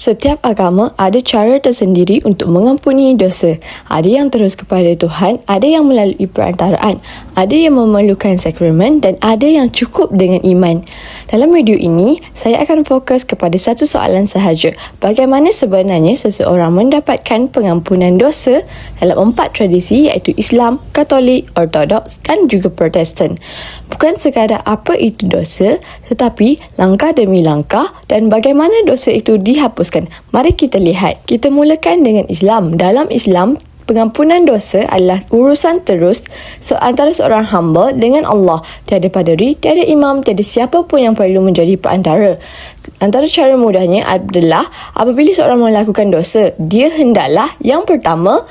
Setiap agama ada cara tersendiri untuk mengampuni dosa. Ada yang terus kepada Tuhan, ada yang melalui perantaraan, ada yang memerlukan sakramen dan ada yang cukup dengan iman. Dalam video ini, saya akan fokus kepada satu soalan sahaja. Bagaimana sebenarnya seseorang mendapatkan pengampunan dosa dalam 4 tradisi iaitu Islam, Katolik, Ortodoks dan juga Protestan. Bukan sekadar apa itu dosa, tetapi langkah demi langkah dan bagaimana dosa itu dihapuskan. Mari kita lihat. Kita mulakan dengan Islam. Dalam Islam, pengampunan dosa adalah urusan terus antara seorang hamba dengan Allah. Tiada paderi, tiada imam, tiada siapa pun yang perlu menjadi perantara. Antara cara mudahnya adalah apabila seorang melakukan dosa, dia hendaklah yang pertama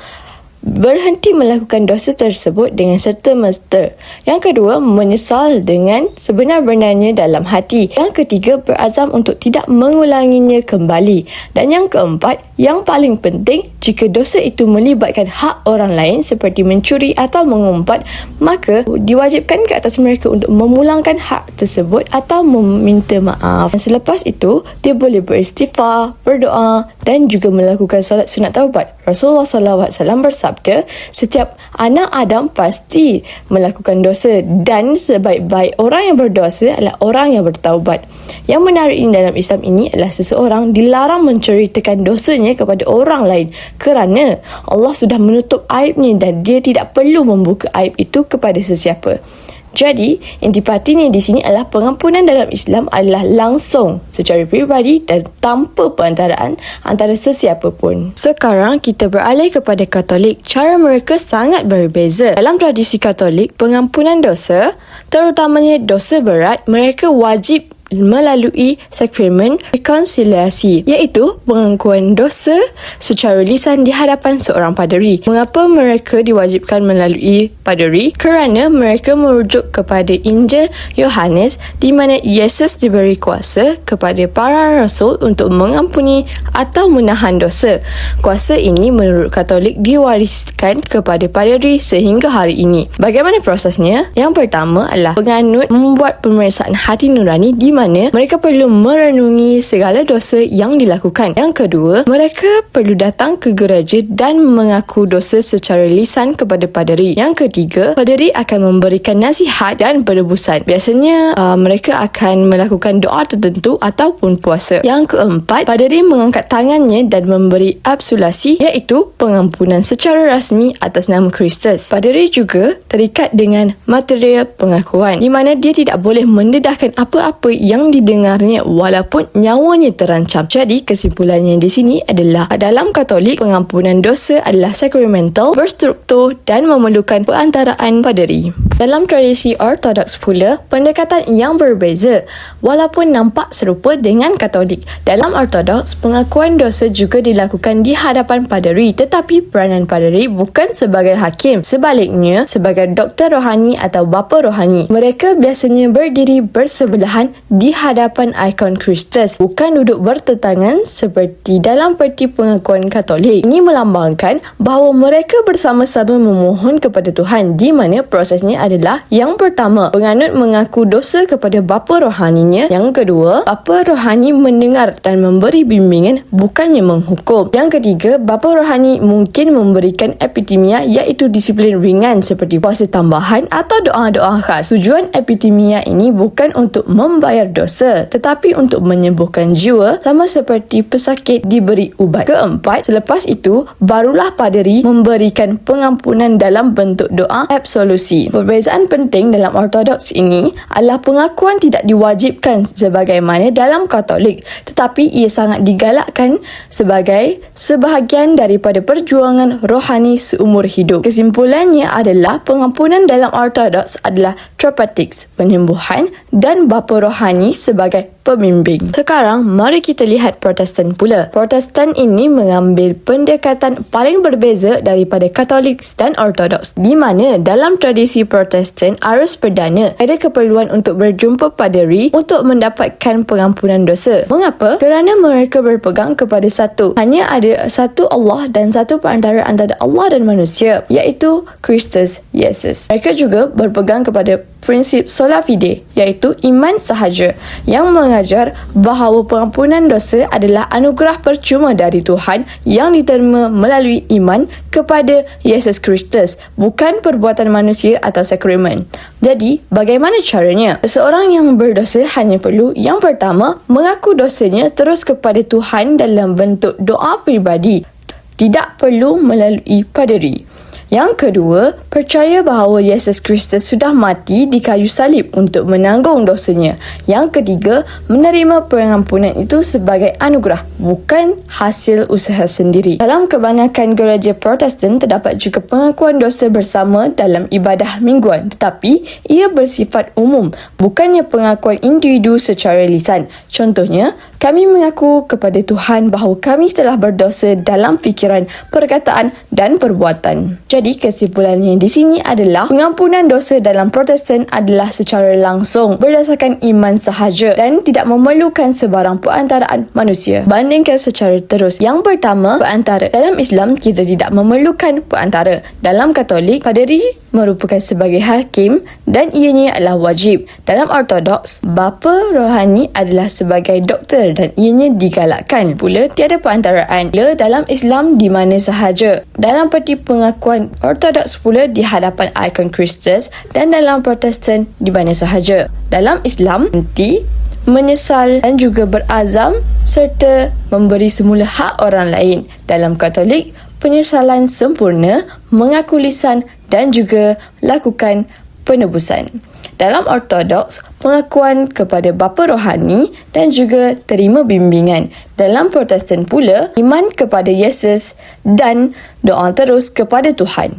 berhenti melakukan dosa tersebut dengan serta-merta. Yang kedua, menyesal dengan sebenar-benarnya dalam hati. Yang ketiga, berazam untuk tidak mengulanginya kembali. Dan yang keempat, yang paling penting, jika dosa itu melibatkan hak orang lain seperti mencuri atau mengumpat, maka diwajibkan ke atas mereka untuk memulangkan hak tersebut atau meminta maaf. Dan selepas itu, dia boleh beristighfar, berdoa dan juga melakukan solat sunat taubat. Rasulullah SAW bersabda, setiap anak Adam pasti melakukan dosa dan sebaik-baik orang yang berdosa adalah orang yang bertaubat. Yang menarik dalam Islam ini adalah seseorang dilarang menceritakan dosanya kepada orang lain kerana Allah sudah menutup aibnya dan dia tidak perlu membuka aib itu kepada sesiapa. Jadi, intipatinya di sini adalah pengampunan dalam Islam adalah langsung secara peribadi dan tanpa perantaraan antara sesiapa pun. Sekarang kita beralih kepada Katolik. Cara mereka sangat berbeza. Dalam tradisi Katolik, pengampunan dosa, terutamanya dosa berat, mereka wajib melalui sakramen rekonsiliasi, iaitu pengakuan dosa secara lisan di hadapan seorang paderi. Mengapa mereka diwajibkan melalui paderi? Kerana mereka merujuk kepada Injil Yohanes di mana Yesus diberi kuasa kepada para rasul untuk mengampuni atau menahan dosa. Kuasa ini menurut Katolik diwariskan kepada paderi sehingga hari ini. Bagaimana prosesnya? Yang pertama adalah penganut membuat pemeriksaan hati nurani di mana mereka perlu merenungi segala dosa yang dilakukan. Yang kedua, mereka perlu datang ke gereja dan mengaku dosa secara lisan kepada paderi. Yang ketiga, paderi akan memberikan nasihat dan penebusan. Biasanya mereka akan melakukan doa tertentu ataupun puasa. Yang keempat, paderi mengangkat tangannya dan memberi absolusi, iaitu pengampunan secara rasmi atas nama Kristus. Paderi juga terikat dengan material pengakuan di mana dia tidak boleh mendedahkan apa-apa yang didengarnya walaupun nyawanya terancam. Jadi kesimpulannya di sini adalah dalam Katolik, pengampunan dosa adalah sakramental, berstruktur dan memerlukan perantaraan paderi. Dalam tradisi Ortodoks pula, pendekatan yang berbeza walaupun nampak serupa dengan Katolik. Dalam Ortodoks, pengakuan dosa juga dilakukan di hadapan paderi, tetapi peranan paderi bukan sebagai hakim, sebaliknya sebagai doktor rohani atau bapa rohani. Mereka biasanya berdiri bersebelahan di hadapan ikon Kristus, bukan duduk bertentangan seperti dalam peti pengakuan Katolik. Ini melambangkan bahawa mereka bersama-sama memohon kepada Tuhan, di mana prosesnya adalah yang pertama, penganut mengaku dosa kepada bapa rohaninya. Yang kedua, bapa rohani mendengar dan memberi bimbingan, bukannya menghukum. Yang ketiga, bapa rohani mungkin memberikan epitimia, iaitu disiplin ringan seperti puasa tambahan atau doa-doa khas. Tujuan epitimia ini bukan untuk membayar dosa, tetapi untuk menyembuhkan jiwa, sama seperti pesakit diberi ubat. Keempat, selepas itu barulah paderi memberikan pengampunan dalam bentuk doa absolusi. Perbezaan penting dalam Ortodoks ini adalah pengakuan tidak diwajibkan sebagaimana dalam Katolik, tetapi ia sangat digalakkan sebagai sebahagian daripada perjuangan rohani seumur hidup. Kesimpulannya adalah pengampunan dalam Ortodoks adalah therapeutics, penyembuhan, dan bapa rohani sebagai pembimbing. Sekarang, mari kita lihat Protestan pula. Protestan ini mengambil pendekatan paling berbeza daripada Katolik dan Ortodoks, di mana dalam tradisi Protestan, arus perdana ada keperluan untuk berjumpa paderi untuk mendapatkan pengampunan dosa. Mengapa? Kerana mereka berpegang kepada satu. Hanya ada satu Allah dan satu perantara antara Allah dan manusia, iaitu Kristus Yesus. Mereka juga berpegang kepada prinsip sola fide, iaitu iman sahaja, yang mengajar bahawa pengampunan dosa adalah anugerah percuma dari Tuhan yang diterima melalui iman kepada Yesus Kristus, bukan perbuatan manusia atau sakramen. Jadi, bagaimana caranya? Seseorang yang berdosa hanya perlu yang pertama, mengaku dosanya terus kepada Tuhan dalam bentuk doa pribadi. Tidak perlu melalui paderi. Yang kedua, percaya bahawa Yesus Kristus sudah mati di kayu salib untuk menanggung dosanya. Yang ketiga, menerima pengampunan itu sebagai anugerah, bukan hasil usaha sendiri. Dalam kebanyakan gereja Protestan, terdapat juga pengakuan dosa bersama dalam ibadah mingguan, tetapi ia bersifat umum, bukannya pengakuan individu secara lisan. Contohnya, kami mengaku kepada Tuhan bahawa kami telah berdosa dalam fikiran, perkataan dan perbuatan. Jadi kesimpulannya di sini adalah pengampunan dosa dalam Protestan adalah secara langsung berdasarkan iman sahaja dan tidak memerlukan sebarang perantaraan manusia. Bandingkan secara terus. Yang pertama, perantara. Dalam Islam, kita tidak memerlukan perantara. Dalam Katolik, paderi merupakan sebagai hakim dan ianya adalah wajib. Dalam Ortodoks, bapa rohani adalah sebagai doktor dan ianya digalakkan. Pula tiada perantaraan. Dalam Islam di mana sahaja. Dalam peti pengakuan Ortodoks pula di hadapan ikon Kristus dan dalam Protestan di mana sahaja. Dalam Islam, nanti menyesal dan juga berazam serta memberi semula hak orang lain. Dalam Katolik, penyesalan sempurna, mengaku lisan dan juga lakukan penebusan. Dalam Ortodoks, pengakuan kepada bapa rohani dan juga terima bimbingan. Dalam Protestan pula, iman kepada Yesus dan doa terus kepada Tuhan.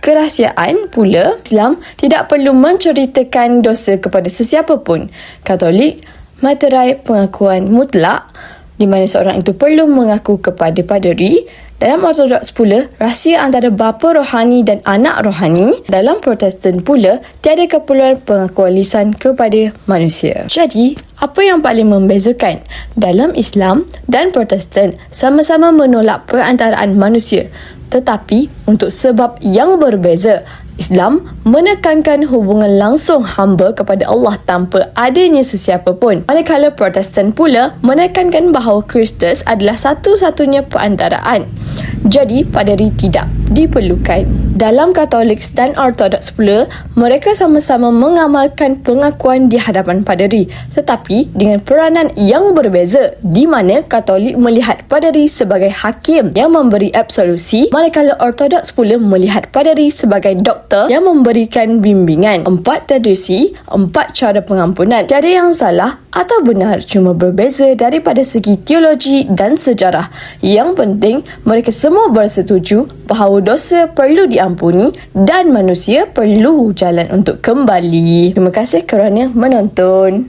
Kerahsiaan pula, Islam tidak perlu menceritakan dosa kepada sesiapa pun. Katolik materai pengakuan mutlak di mana seorang itu perlu mengaku kepada paderi. Dalam Ortodoks pula, rahsia antara bapa rohani dan anak rohani. Dalam Protestan pula, tiada keperluan pengakuan lisan kepada manusia. Jadi, apa yang paling membezakan? Dalam Islam dan Protestan sama-sama menolak perantaraan manusia, tetapi untuk sebab yang berbeza. Islam menekankan hubungan langsung hamba kepada Allah tanpa adanya sesiapa pun. Manakala Protestan pula menekankan bahawa Kristus adalah satu-satunya perantaraan. Jadi, paderi tidak diperlukan. Dalam Katolik dan Ortodoks pula, mereka sama-sama mengamalkan pengakuan di hadapan paderi, tetapi dengan peranan yang berbeza, di mana Katolik melihat paderi sebagai hakim yang memberi absolusi, manakala Ortodoks pula melihat paderi sebagai doktor yang memberikan bimbingan. 4 tradisi, 4 cara pengampunan. Tiada yang salah atau benar, cuma berbeza daripada segi teologi dan sejarah. Yang penting, mereka semua bersetuju bahawa dosa perlu diampuni dan manusia perlu jalan untuk kembali. Terima kasih kerana menonton.